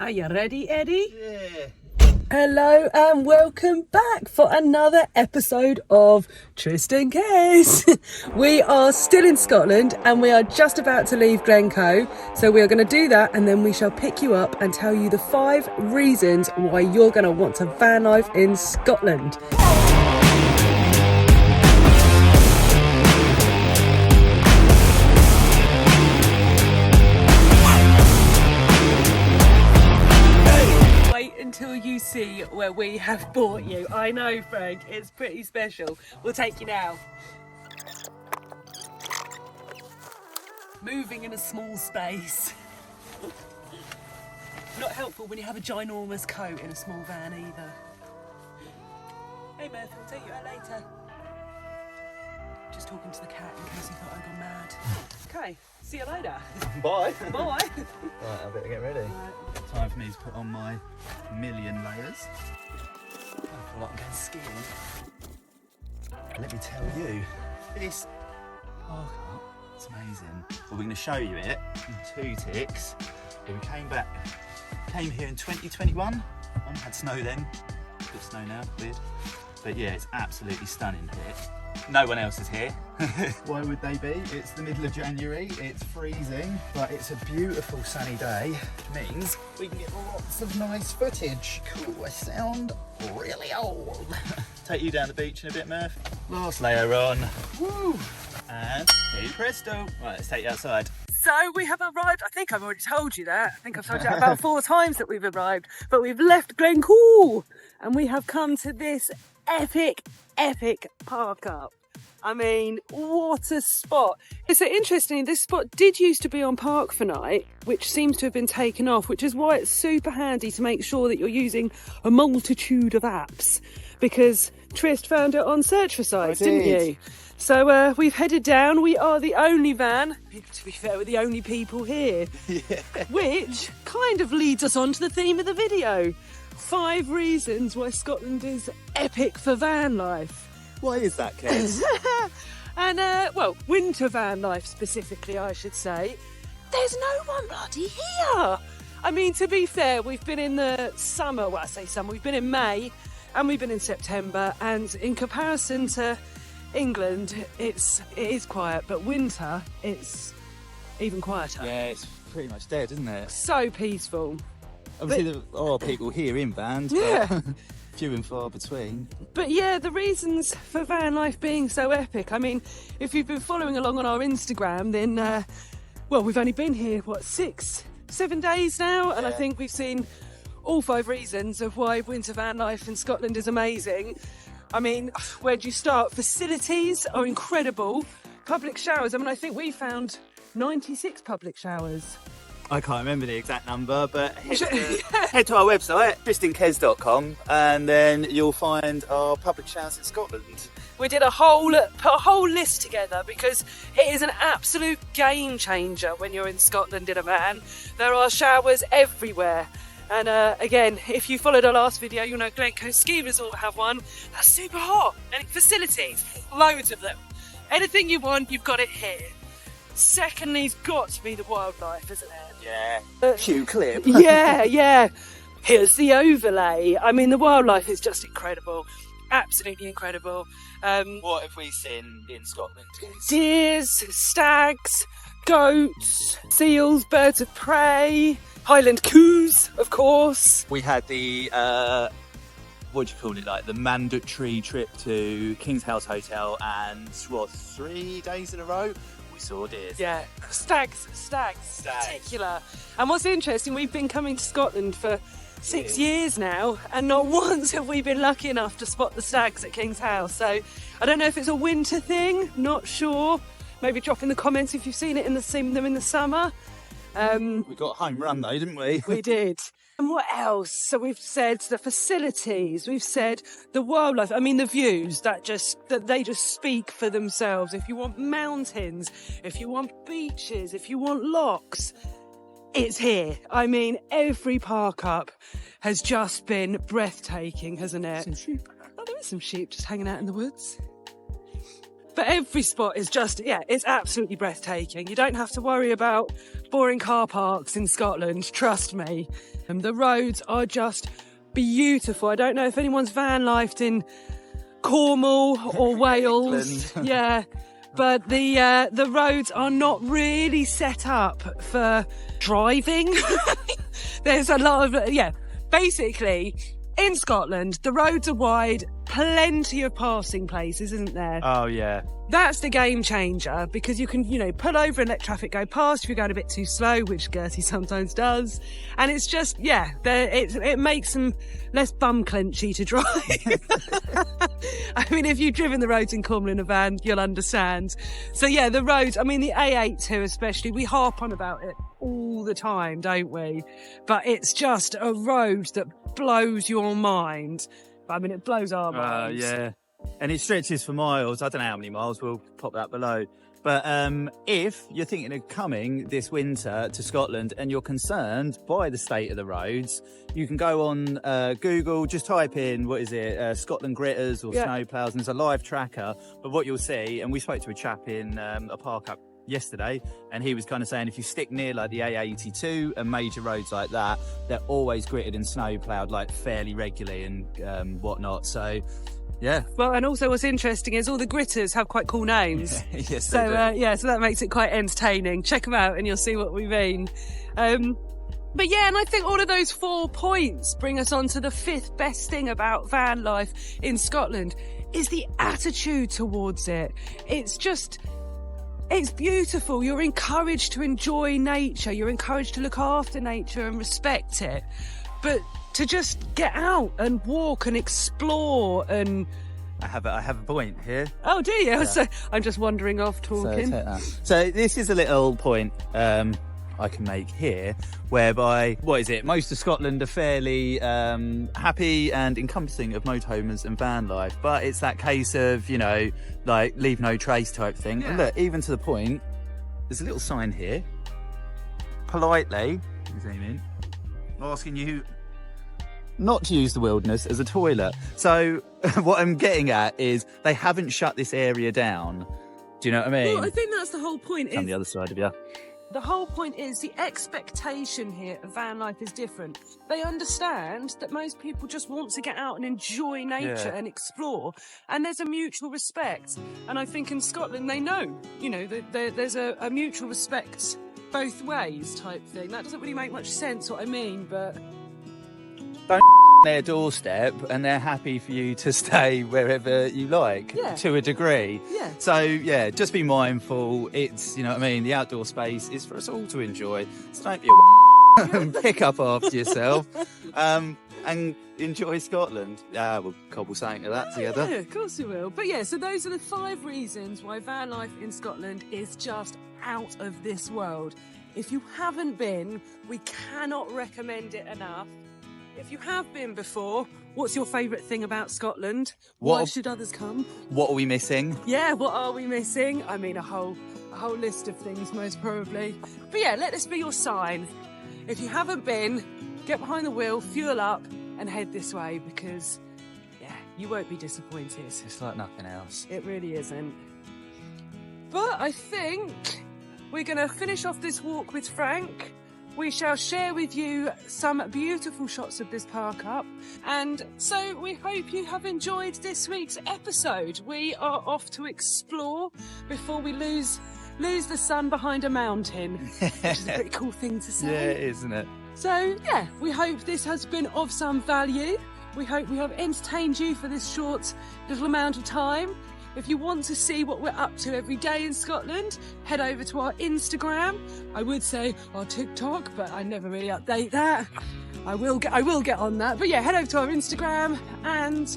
Are you ready, Eddie? Yeah. Hello and welcome back for another episode of Trist and Kez. We are still in Scotland and we are just about to leave Glencoe. So we are going to do that and then we shall pick you up and tell you the 5 reasons why you're going to want to van life in Scotland. Until you see where we have brought you. I know, Frank, it's pretty special. We'll take you now. Moving in a small space. Not helpful when you have a ginormous coat in a small van either. Hey Murphy, I'll take you out later. Just talking to the cat in case he thought I'd gone mad. Okay, see you later. Bye. Bye. Right, I better get ready. Time for me to put on my million layers. I feel like I'm going skiing. Let me tell you, this park up, it's amazing. Well, we're going to show you it in 2 ticks. Yeah, we came here in 2021. Had snow then. Good snow now, weird. But yeah, it's absolutely stunning here. No one else is here. Why would they be? It's the middle of January, it's freezing, but it's a beautiful sunny day. It means we can get lots of nice footage. Cool, I sound really old. Take you down the beach in a bit, Murph. Last layer on. Woo! And hey presto. Right, let's take you outside. So we have arrived. I think I've already told you that. I think I've told you that about 4 times that we've arrived. But we've left Glencoe and we have come to this epic park up. I mean, what a spot. So interesting, this spot did used to be on Park for Night, which seems to have been taken off, which is why it's super handy to make sure that you're using a multitude of apps, because Trist found it on Search for Sites, didn't you? So we've headed down. We are the only van, to be fair, we're the only people here, Yeah. which kind of leads us on to the theme of the video. 5 reasons why Scotland is epic for van life. Why is that, Kez? And, well, winter van life specifically, I should say. There's no one bloody here. I mean, to be fair, we've been in the summer, well, I say summer, we've been in May and we've been in September, and in comparison to England, it is quiet, but winter, it's even quieter. Yeah, it's pretty much dead, isn't it? So peaceful. Obviously, there are people here in vans, Yeah. but few and far between. But yeah, the reasons for van life being so epic. I mean, if you've been following along on our Instagram, then, well, we've only been here, what, 6-7 days now? And I think we've seen all 5 reasons of why winter van life in Scotland is amazing. I mean, where do you start? Facilities are incredible. Public showers, I mean, I think we found 96 public showers. I can't remember the exact number, but head to our website, tristankez.com, and then you'll find our public showers in Scotland. We did put a whole list together because it is an absolute game changer when you're in Scotland in a van. There are showers everywhere. And again, if you followed our last video, you'll know Glencoe Ski Resort have one. That's super hot. And facilities, loads of them. Anything you want, you've got it here. Secondly, it's got to be the wildlife, isn't it? Yeah. Cue clip. Yeah. Here's the overlay. I mean, the wildlife is just incredible. Absolutely incredible. What have we seen in Scotland? Deers, stags, goats, seals, birds of prey, Highland coos, of course. We had the, what do you call it, like the mandatory trip to King's House Hotel, and what, 3 days in a row? Saw deers. Yeah, stags particular. And what's interesting, we've been coming to Scotland for 6 years now, and not once have we been lucky enough to spot the stags at King's House. So I don't know if it's a winter thing, not sure. Maybe drop in the comments if you've seen them in the summer. We got a home run though, didn't we? We did. And what else? So we've said the facilities, we've said the wildlife. I mean, the views that they just speak for themselves. If you want mountains, if you want beaches, if you want lochs, it's here. I mean, every park up has just been breathtaking, hasn't it? Some sheep. Oh, there is some sheep just hanging out in the woods. But every spot is just, yeah, it's absolutely breathtaking. You don't have to worry about boring car parks in Scotland, trust me. The roads are just beautiful. I don't know if anyone's van lifed in Cornwall or Wales. Yeah. But the roads are not really set up for driving. There's a lot of, basically in Scotland, the roads are wide, plenty of passing places, isn't there? Oh, yeah. That's the game changer, because you can, pull over and let traffic go past if you're going a bit too slow, which Gertie sometimes does. And it's just, it makes them less bum clenchy to drive. I mean, if you've driven the roads in Cornwall in a van, you'll understand. So yeah, the roads, I mean, the A82 especially, we harp on about it all the time, don't we? But it's just a road that blows your mind. I mean, it blows our minds. Yeah. And it stretches for miles. I don't know how many miles. We'll pop that below. But if you're thinking of coming this winter to Scotland and you're concerned by the state of the roads, you can go on Google, just type in, Scotland gritters or snowplows, and there's a live tracker. But what you'll see, and we spoke to a chap in a park up yesterday, and he was kind of saying if you stick near like the A82 and major roads like that, they're always gritted and snowplowed like fairly regularly and whatnot. So yeah. Well, and also what's interesting is all the gritters have quite cool names. Yes, so so that makes it quite entertaining. Check them out and you'll see what we mean. But yeah, and I think all of those 4 points bring us on to the 5th best thing about van life in Scotland is the attitude towards it. It's beautiful. You're encouraged to enjoy nature. You're encouraged to look after nature and respect it. But to just get out and walk and explore and... I have a point here. Oh, do you? Yeah. So I'm just wandering off talking. So this is a little point I can make here, whereby, most of Scotland are fairly happy and encompassing of motorhomers and van life, but it's that case of, like, leave no trace type thing. Yeah. And look, even to the point, there's a little sign here, politely, zoom in, asking you not to use the wilderness as a toilet. So what I'm getting at is they haven't shut this area down. Do you know what I mean? Well, I think that's the whole point. On the other side of you. The whole point is the expectation here of van life is different. They understand that most people just want to get out and enjoy nature and explore, and there's a mutual respect. And I think in Scotland they know, there's a mutual respect both ways type thing. That doesn't really make much sense what I mean, but... Don't their doorstep, and they're happy for you to stay wherever you like, to a degree. Yeah. So just be mindful. It's, the outdoor space is for us all to enjoy. So don't be a and pick up after yourself, and enjoy Scotland. We'll cobble something to that together. Yeah, of course we will. But so those are the 5 reasons why van life in Scotland is just out of this world. If you haven't been, we cannot recommend it enough. If you have been before, what's your favourite thing about Scotland? Why should others come? What are we missing? Yeah, what are we missing? I mean, a whole list of things, most probably. But let this be your sign. If you haven't been, get behind the wheel, fuel up, and head this way, because, you won't be disappointed. It's like nothing else. It really isn't. But I think we're going to finish off this walk with Frank. We shall share with you some beautiful shots of this park up. And so we hope you have enjoyed this week's episode. We are off to explore before we lose the sun behind a mountain, which is a pretty cool thing to say. Yeah, it is, isn't it? So, we hope this has been of some value. We hope we have entertained you for this short little amount of time. If you want to see what we're up to every day in Scotland, head over to our Instagram. I would say our TikTok, but I never really update that. I will get on that. But head over to our Instagram, and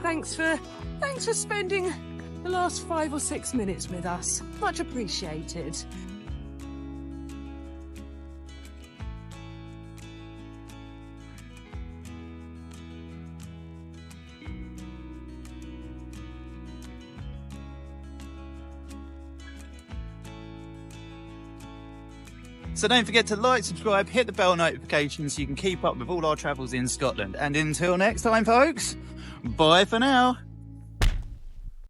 thanks for spending the last 5 or 6 minutes with us. Much appreciated. So don't forget to like, subscribe, hit the bell notification so you can keep up with all our travels in Scotland. And until next time, folks, bye for now.